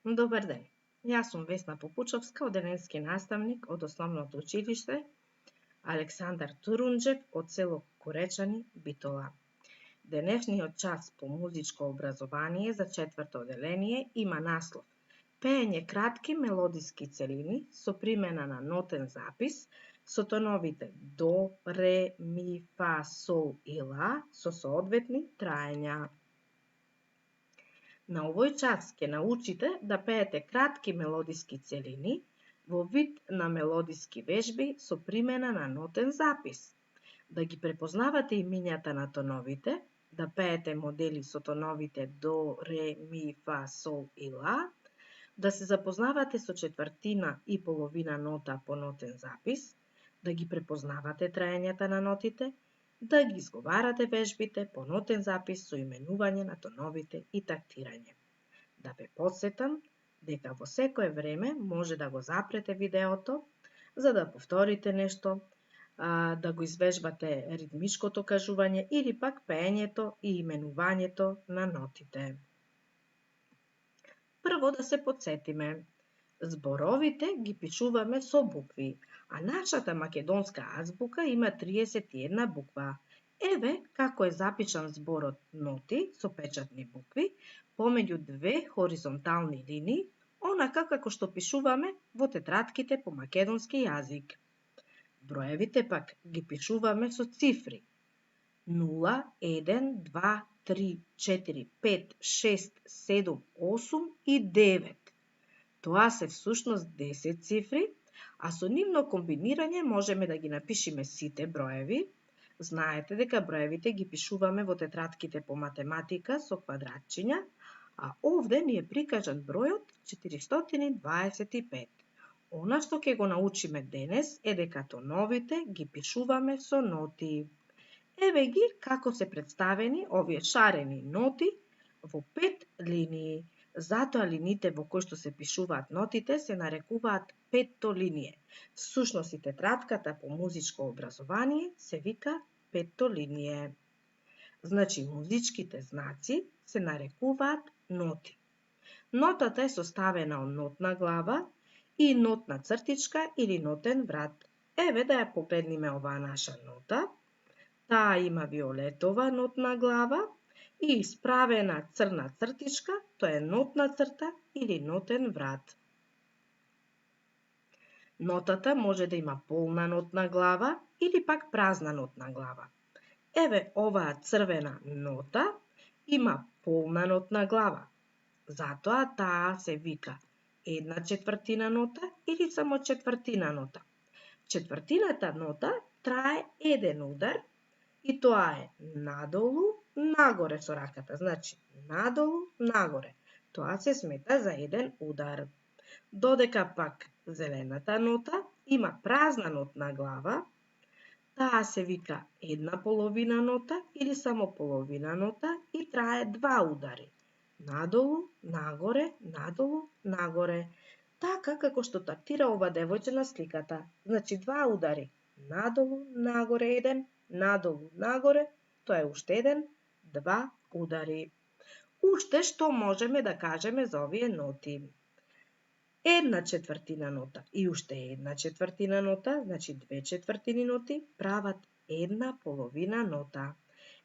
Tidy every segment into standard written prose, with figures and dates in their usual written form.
Добар ден. Јас сум Весна Попучовска, одделенски наставник од Основното училиште Александар Турунџев од село Кукуречани, Битола. Денешниот час по музичко образование за четврто одделение има наслов Пеење кратки мелодиски целини со примена на нотен запис со тоновите до, ре, ми, фа, сол и ла со соодветни траења. На овој час ќе научите да пеете кратки мелодиски целини во вид на мелодиски вежби со примена на нотен запис, да ги препознавате имињата на тоновите, да пеете модели со тоновите до, ре, ми, фа, сол и ла, да се запознавате со четвртина и половина нота по нотен запис, да ги препознавате траењата на нотите, да ги изговарате вежбите по нотен запис со именување на тоновите и тактирање. Да ве потсетам дека во секое време може да го запрете видеото за да повторите нешто, да го извежбате ритмичкото кажување или пак пеењето и именувањето на нотите. Прво да се потсетиме. Зборовите ги пишуваме со букви, а нашата македонска азбука има 31 буква. Еве како е запишан зборот ноти со печатни букви помеѓу две хоризонтални линии, онака како што пишуваме во тетратките по македонски јазик. Броевите пак ги пишуваме со цифри. 0, 1, 2, 3, 4, 5, 6, 7, 8 и 9. Тоа се всушност 10 цифри, а со нивно комбинирање можеме да ги напишеме сите броеви. Знаете дека броевите ги пишуваме во тетратките по математика со квадратчиња, а овде ни е прикажан бројот 425. Она што ќе го научиме денес е дека тоновите ги пишуваме со ноти. Еве ги како се представени овие шарени ноти во 5 линии. Затоа линиите во кои што се пишуваат нотите се нарекуваат петтолиние. Всушност и тетратката по музичко образование се вика петтолиние. Значи, музичките знаци се нарекуваат ноти. Нотата е составена од нотна глава и нотна цртичка или нотен врат. Еве да ја погледнеме оваа наша нота. Таа има виолетова нотна глава и исправена црна цртичка, тоа е нотна црта или нотен врат. Нотата може да има полна нотна глава или пак празна нотна глава. Еве оваа црвена нота има полна нотна глава. Затоа таа се вика 1/4 нота или само четвртина нота. Четвртината нота трае 1 удар и тоа е надолу, нагоре со раката. Значи, надолу, нагоре. Тоа се смета за 1 удар. Додека пак зелената нота има празна нотна глава, таа се вика 1/2 нота или само половина нота и трае 2 удари. Надолу, нагоре, надолу, нагоре. Така како што тактира ова девојче на сликата. Значи 2 удари. Надолу, нагоре 1, надолу, нагоре, тоа е уште 1, 2 удари. Уште што можеме да кажеме за овие ноти? 1/4 нота и уште 1/4 нота, значи 2/4 ноти, прават 1/2 нота.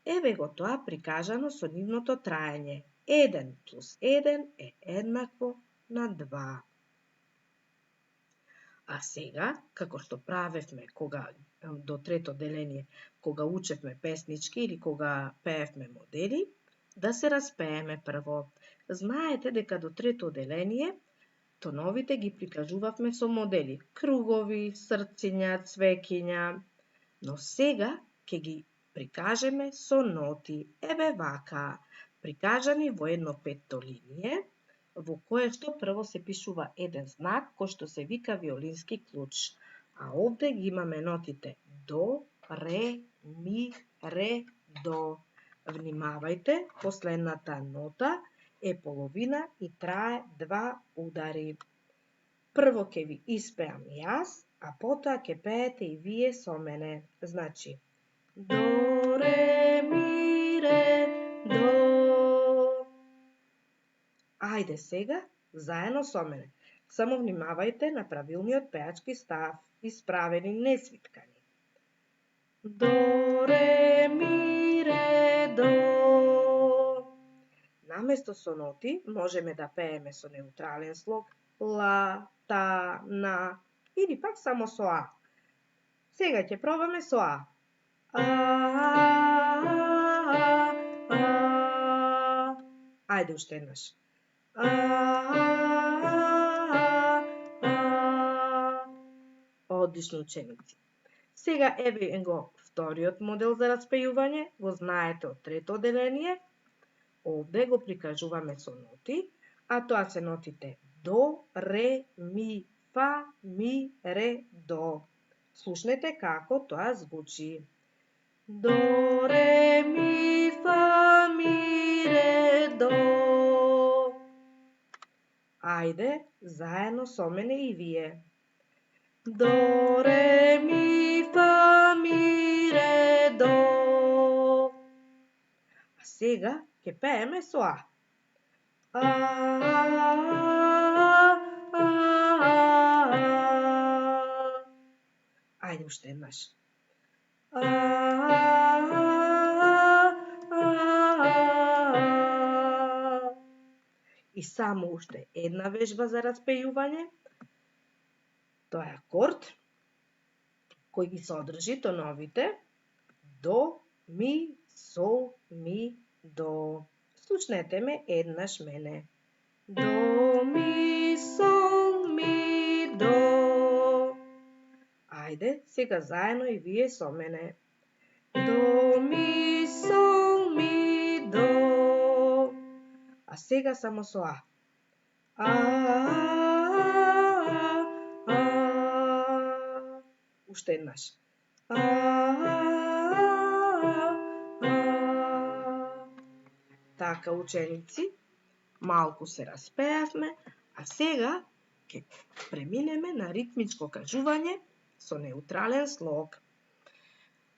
Еве го тоа прикажано со нивното траење. 1 плюс 1 е еднакво на 2. А сега, како што правевме кога до трето деление, кога учевме песнички или кога пеевме модели, да се распееме прво. Знаете дека до трето деление тоновите ги прикажувавме со модели, кругови, срциња, цвеќиња, но сега ќе ги прикажеме со ноти. Еве вака, прикажани во едно петтолиние, во кое што прво се пишува еден знак кој што се вика виолински клуч. А овде ги имаме нотите до, ре, ми, ре, до. Внимавајте, последната нота е половина и трае 2 удари. Прво ќе ви испеам јас, а потоа ќе пеете и вие со мене. Значи, до, ре, ми, ре, до. Ајде сега заедно со мене. Само внимавајте на правилниот пеачки став, исправени, несвиткани. До, ре, ми, ре, до. Наместо со ноти можеме да пееме со неутрален слог ла, та, на или пак само со а. Сега ќе пробаме со а. Ајде уште еднаш. Одлично, ученици. Сега еве го вториот модел за распејување, го знаете од трето одделение. Овде го прикажуваме со ноти, а тоа се нотите до, ре, ми, фа, ми, ре, до. Слушнете како тоа звучи. До, ре, ми, фа, ми, ре, до. Ајде, заедно со мене и вие. До, ре, ми, фа, ми, ре, до. А сега ќе пееме со а. Ајде уште еднаш. И само уште една вежба за распејување. Тоа е акорд кој ги содржи тоновите до, ми, сол, ми, до. Слушнете ме еднаш мене. До, ми, сол, ми, до. Ајде, сега заедно и вие со мене. До, ми, сол, ми, до. А сега само со а. Уште еднаш. Така, ученици, малку се распеавме, а сега ќе преминеме на ритмичко кажување со неутрален слог.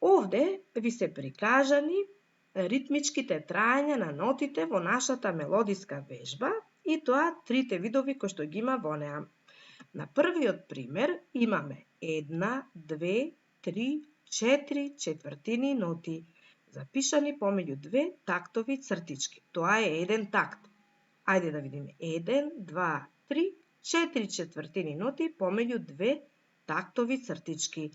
Овде ви се прикажани ритмичките траења на нотите во нашата мелодиска вежба и тоа трите видови кои што ги има во неа. На првиот пример имаме 1, 2, 3, 4 четвртини ноти, запишани помеѓу две тактови цртички. Тоа е еден такт. Ајде да видиме. 1, 2, 3, 4 четвртини ноти помеѓу две тактови цртички.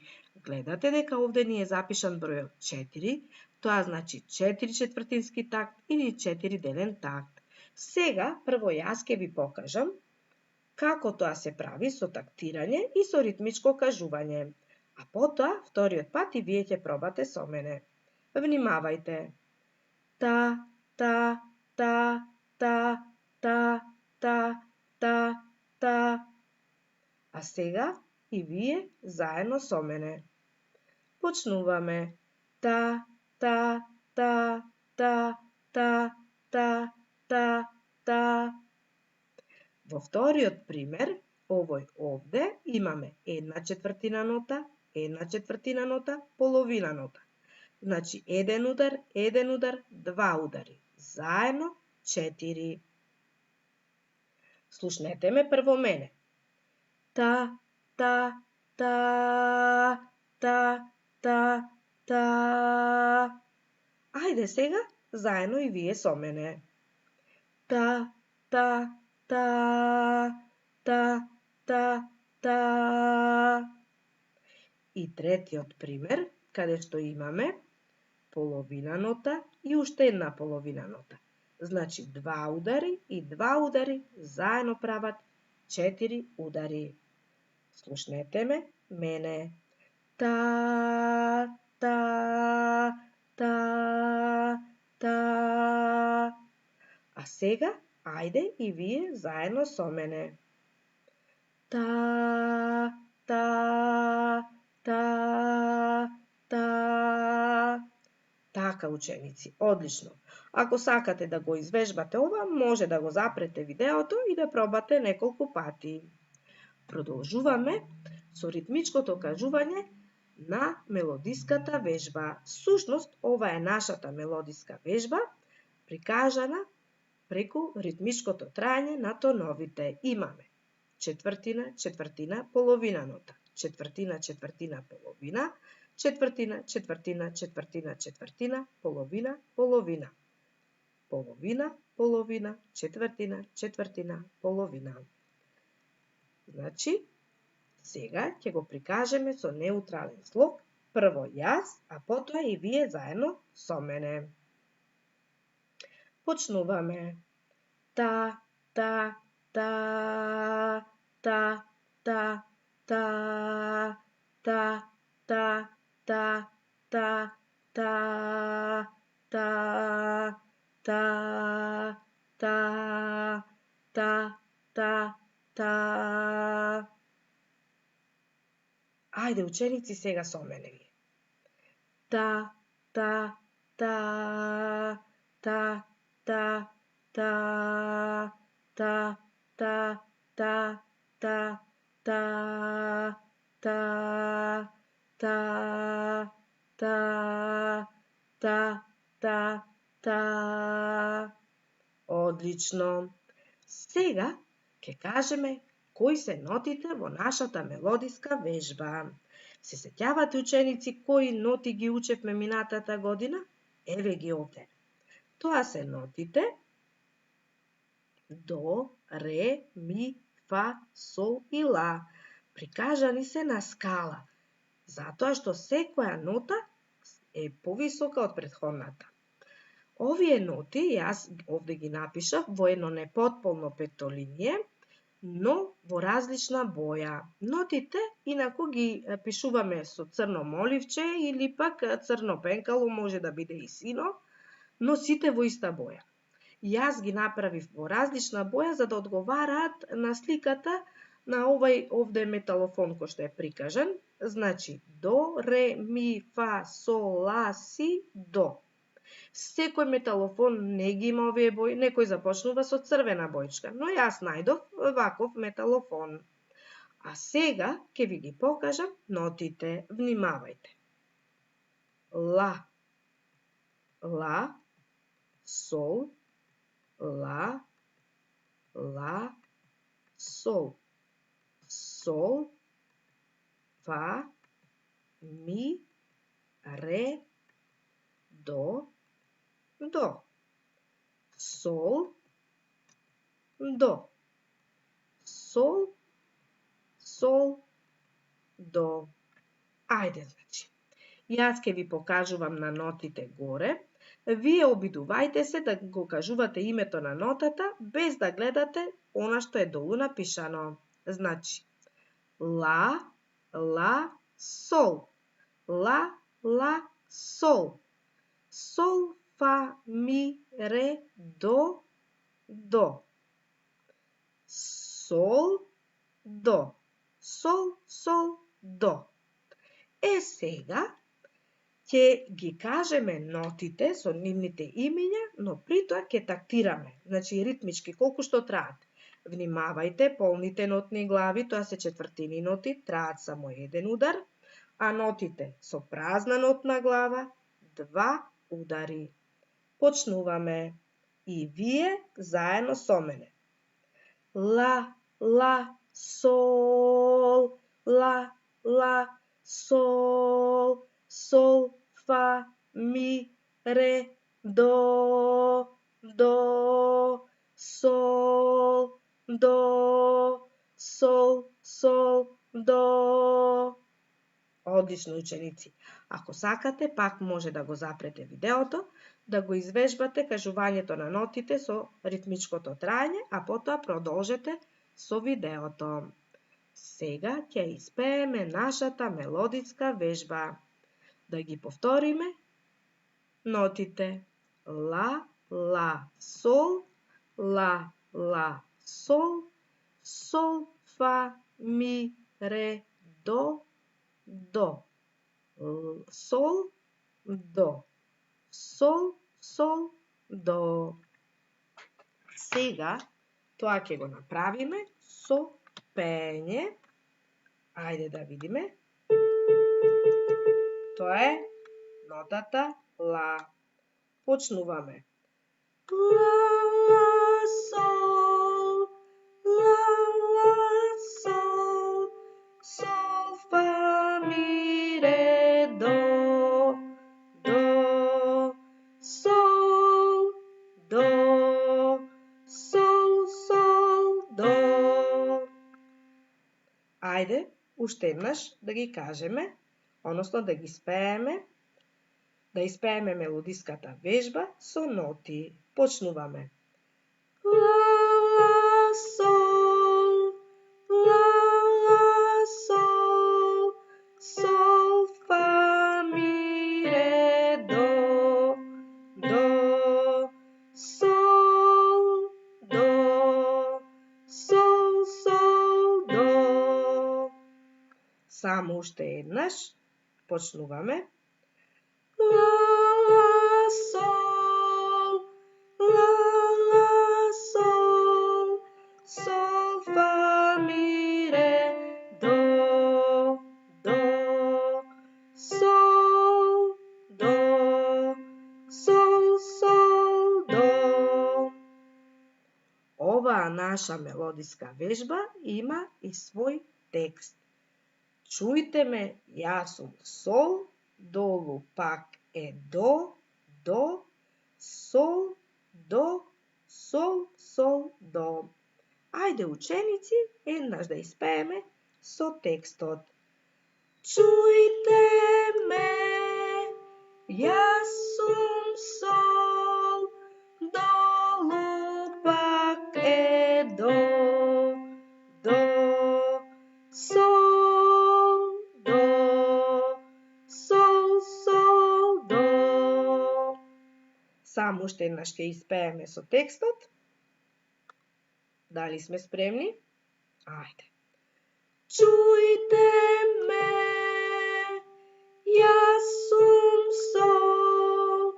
Гледате дека овде ни е запишан бројот 4, тоа значи 4 четвртински такт или 4 делен такт. Сега, прво јас ќе ви покажам како тоа се прави со тактирање и со ритмичко кажување. А потоа, вториот пат и вие ќе пробате со мене. Внимавајте. Та, та, та, та, та, та, та, та. А сега и вие заедно со мене. Почнуваме. Та, та, та, та, та, та, та, та. Во вториот пример, овој овде, имаме една четвртина нота, половина нота. Значи, еден удар, два удари. Заедно 4. Слушнете ме прво мене. Та, та, та, та, та, та. Ајде сега, заедно и вие со мене. Та, та, та, та, та, та. И третиот пример, каде што имаме половина нота и уште една половина нота. Значи, два удари заедно прават 4 удари. Слушнете ме, мене. Та, та, та, та. А сега, ајде и вие заедно со мене. Та, та, та, та. Така, ученици, одлично. Ако сакате да го извежбате ова, може да го запрете видеото и да пробате неколку пати. Продолжуваме со ритмичкото кажување на мелодиската вежба. Сушност, ова е нашата мелодиска вежба, прикажана преку ритмичкото траење на тоновите. Имаме четвртина, четвртина, половина нота, четвртина, четвртина, половина, четвртина, четвртина, четвртина, четвртина, половина, половина, половина, половина, четвртина, четвртина, половина. Значи, сега ќе го прикажеме со неутрален слог, прво јас, а потоа и вие заедно со мене. Почнуваме. Та, та, та, та, та, та, та, та, та, та, та, та, та, та, та, та. Ајде, ученици, сега со мене вие. Та, та, та, та, та, та, та, та, та, та, та, та, та, та, та, та, та. Одлично. Сега ќе кажеме кои се нотите во нашата мелодиска вежба. Се сеќавате, ученици, кои ноти ги учевме минатата година? Еве ги овде. Тоа се нотите до, ре, ми, фа, сол и ла. Прикажани се на скала, затоа што секоја нота е повисока од претходната. Овие ноти, јас овде ги напишав во едно непотполно петтолинје, но во различна боја. Нотите, инаку ги пишуваме со црно моливче или пак црно пенкало, може да биде и сино, но сите во иста боја. Јас ги направив во различна боја за да одговараат на сликата на овај овде металофон кој што е прикажан. Значи, до, ре, ми, фа, сол, ла, си, до. Секој металофон не ги има овие бои, некој започнува со црвена бојчка, но јас најдов ваков металофон. А сега ќе ви ги покажам нотите. Внимавајте. Ла, ла, сол, ла, ла, сол, сол, фа, ми, ре, до, до, сол, до, сол, сол, до. Ајде, значи. Јас ќе ви покажувам на нотите горе. Вие обидувајте се да го кажувате името на нотата без да гледате она што е долу напишано. Значи, ла, ла, сол, ла, ла, сол, сол, фа, ми, ре, до, до, сол, до, сол, сол, до. Сега ќе ги кажеме нотите со нивните имиња, но при тоа ќе тактираме, значи ритмички, колку што траат. Внимавајте, полните нотни глави, тоа се четвртини ноти, траат само еден удар, а нотите со празна нотна глава, 2 удари. Почнуваме. И вие заедно со мене. Ла, ла, сол, ла, ла, сол, сол, фа, ми, ре, до, до, сол, до, сол, сол, до. Одлично, ученици. Ако сакате, пак може да го запрете видеото, да го извежбате кажувањето на нотите со ритмичкото траење, а потоа продолжете со видеото. Сега ќе испееме нашата мелодиска вежба. Да ги повториме нотите. Ла, ла, сол, ла, ла, сол, сол, фа, ми, ре, до, до, сол, до, сол, сол, до. Сега тоа ќе го направиме со пење. Ајде да видиме. Тоа е нотата ла. Почнуваме. Ла, ла, sol, la, sol, sol, fa, mi, re, do, sol, do, sol, do. Ајде, уште еднаш да ги кажеме, односно да ги да испееме мелодиската вежба со ноти. Почнуваме. Ла, сол, ла, сол, сол, фа, ми, ре, до, сол, до. Само уште еднаш почнуваме. Ла, сол, ла, сол, сол, фа, ми, ре, до, сол, до. Оваа наша мелодиска вежба има и свој текст. Чујте ме, јас сум сол, долу пак е до, сол, сол, до. Ајде, ученици, еднаш да испееме со текстот. Чујте ме, јас сум сол, долу пак е до, сол, сол, до. Само уште еднаш ќе испееме со текстот. Дали сме спремни? Ајде. Чујте ме, јас сум сол,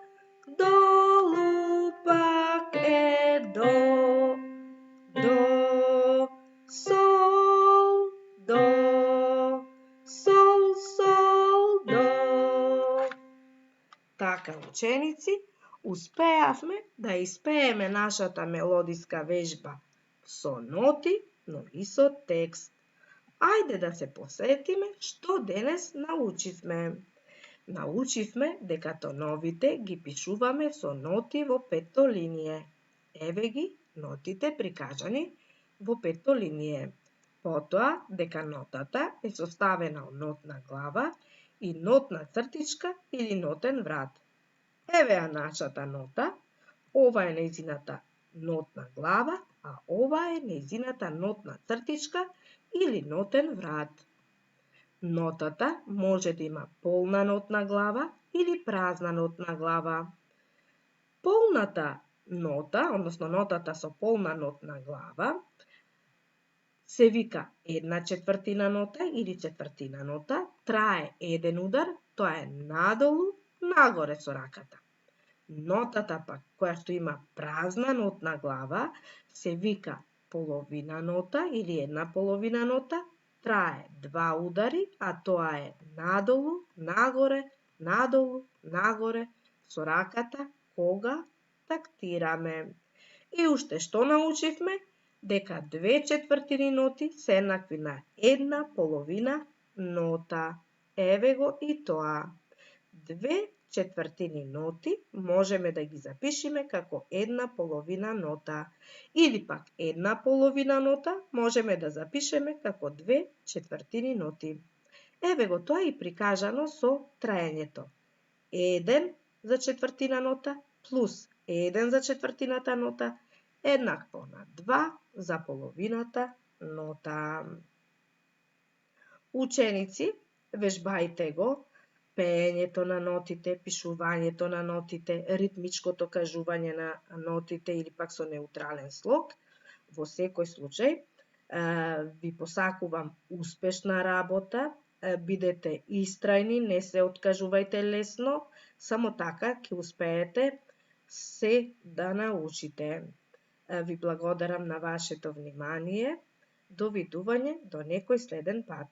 долу пак е до, сол, сол, до. Така, ученици, успеавме да испееме нашата мелодиска вежба со ноти, но и со текст. Ајде да се посетиме што денес научивме. Научивме дека тоновите ги пишуваме со ноти во петтолиние. Еве ги нотите прикажани во петтолиние. Потоа дека нотата е составена од нотна глава и нотна цртичка или нотен врат. Еве ја нашата нота, ова е нејзината нотна глава, а ова е нејзината нотна цртичка или нотен врат. Нотата може да има полна нотна глава или празна нотна глава. Полната нота, односно нотата со полна нотна глава, се вика 1/4 нота или четвртина нота, трае еден удар, тоа е надолу, нагоре со раката. Нотата пак, која што има празна нотна глава, се вика половина нота или 1/2 нота, трае 2 удари, а тоа е надолу, нагоре со раката кога тактираме. И уште што научивме? Дека 2/4 ноти се еднакви на 1/2 нота. Еве го и тоа. 2/4 ноти можеме да ги запишеме како 1/2 нота. Или пак 1/2 нота можеме да запишеме како 2/4 ноти. Еве го тоа и прикажано со траењето. 1/4 нота плюс 1/4 нота еднакво на 2 за половината нота. Ученици, вежбајте го пеењето на нотите, пишувањето на нотите, ритмичкото кажување на нотите или пак со неутрален слог. Во секој случај, ви посакувам успешна работа, бидете истрајни, не се откажувајте лесно, само така ќе успеете се да научите. Ви благодарам на вашето внимание. Довидување до некој следен пат.